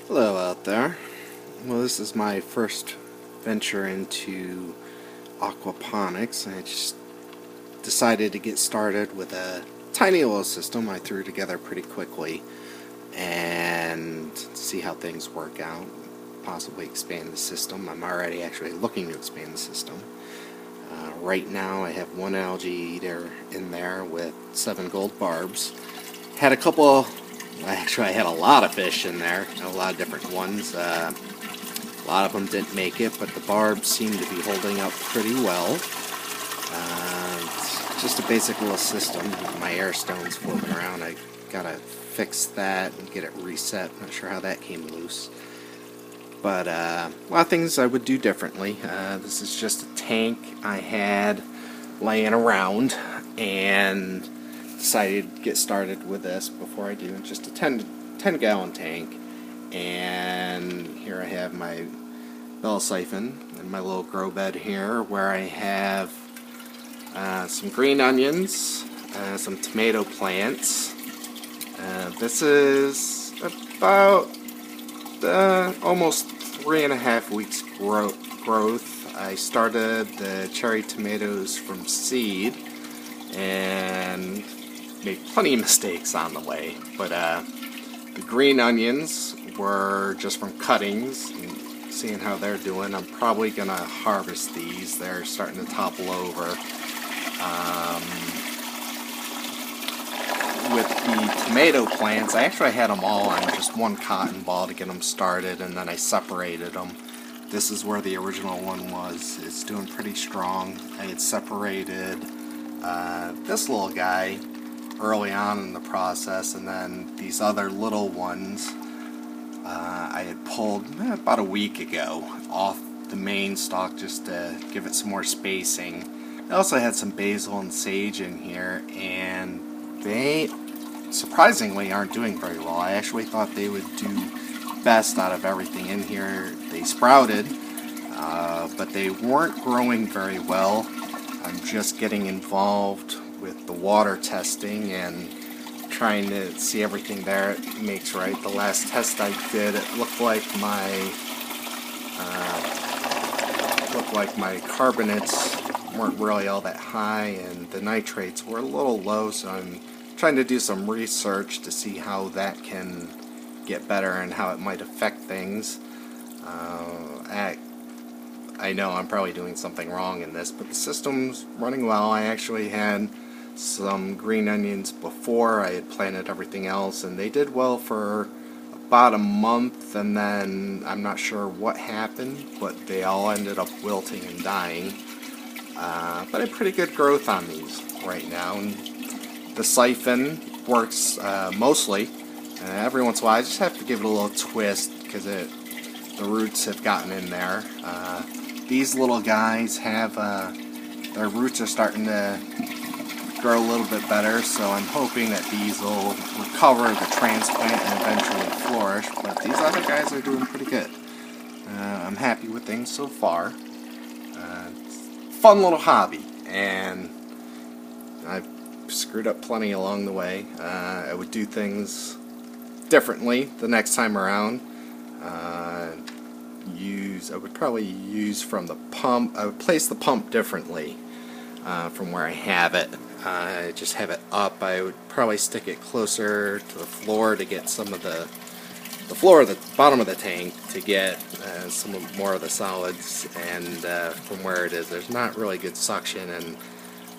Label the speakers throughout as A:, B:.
A: Hello out there. Well, this is my first venture into aquaponics. I just decided to get started with a tiny little system I threw together pretty quickly and see how things work out. Possibly expand the system. I'm already actually looking to expand the system. Right now I have one algae eater in there with 7 gold barbs. Had a couple. Actually, I had a lot of fish in there, a lot of different ones. A lot of them didn't make it, but the barbs seem to be holding up pretty well. It's just a basic little system. My air stone's floating around. I gotta fix that and get it reset. Not sure how that came loose. But a lot of things I would do differently. This is just a tank I had laying around, and decided to get started with this before I do. Just a 10 gallon tank, and here I have my bell siphon and my little grow bed here where I have some green onions, some tomato plants. This is about almost 3.5 weeks growth. I started the cherry tomatoes from seed and made plenty of mistakes on the way, but the green onions were just from cuttings, and seeing how they're doing, I'm probably gonna harvest these. They're starting to topple over. With the tomato plants, I actually had them all on just one cotton ball to get them started, and then I separated them. This is where the original one was. It's doing pretty strong. I had separated this little guy early on in the process, and then these other little ones I had pulled about a week ago off the main stalk just to give it some more spacing. I also had some basil and sage in here, and they surprisingly aren't doing very well. I actually thought they would do best out of everything in here. They sprouted, but they weren't growing very well. I'm just getting involved with the water testing and trying to see everything there makes right. The last test I did, it looked like my carbonates weren't really all that high, and the nitrates were a little low. So I'm trying to do some research to see how that can get better and how it might affect things. I know I'm probably doing something wrong in this, but the system's running well. I actually had some green onions before I had planted everything else, and they did well for about a month, and then I'm not sure what happened, but they all ended up wilting and dying. But I had pretty good growth on these right now, and the siphon works mostly. Every once in a while I just have to give it a little twist because the roots have gotten in there. These little guys have their roots are starting to grow a little bit better, so I'm hoping that these will recover the transplant and eventually flourish, but these other guys are doing pretty good. I'm happy with things so far. Fun little hobby, and I've screwed up plenty along the way. I would do things differently the next time around. I would probably use from the pump. I would place the pump differently from where I have it. Just have it up. I would probably stick it closer to the floor to get some of the floor of the bottom of the tank to get more of the solids, and from where it is, there's not really good suction, and I'm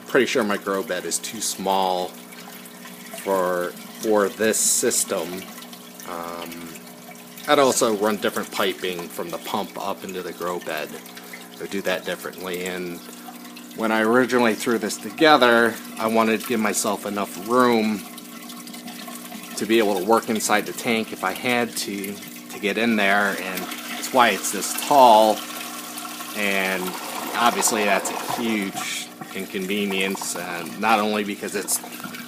A: pretty sure my grow bed is too small for this system. I'd also run different piping from the pump up into the grow bed. I would do that differently, and when I originally threw this together, I wanted to give myself enough room to be able to work inside the tank if I had to get in there, and that's why it's this tall, and obviously that's a huge inconvenience, not only because it's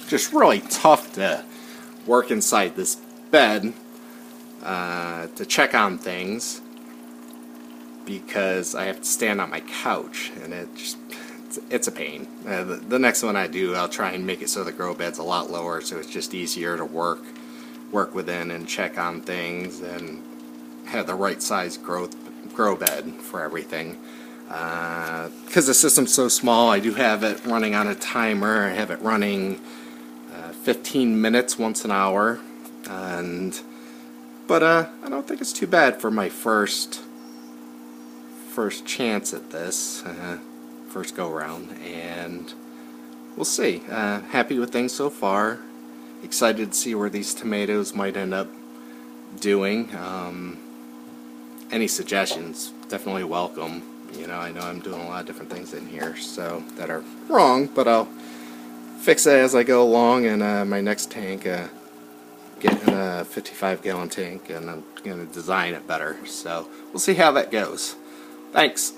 A: just really tough to work inside this bed to check on things, because I have to stand on my couch, and it's a pain. The next one I do, I'll try and make it so the grow bed's a lot lower, so it's just easier to work within and check on things. And have the right size grow bed for everything. Because the system's so small, I do have it running on a timer. I have it running 15 minutes once an hour, but I don't think it's too bad for my first chance at this, first go round, and we'll see. Happy with things so far. Excited to see where these tomatoes might end up doing. Any suggestions, definitely welcome. You know, I know I'm doing a lot of different things in here so that are wrong, but I'll fix it as I go along. And my next tank, getting a 55-gallon tank, and I'm going to design it better. So we'll see how that goes. Thanks.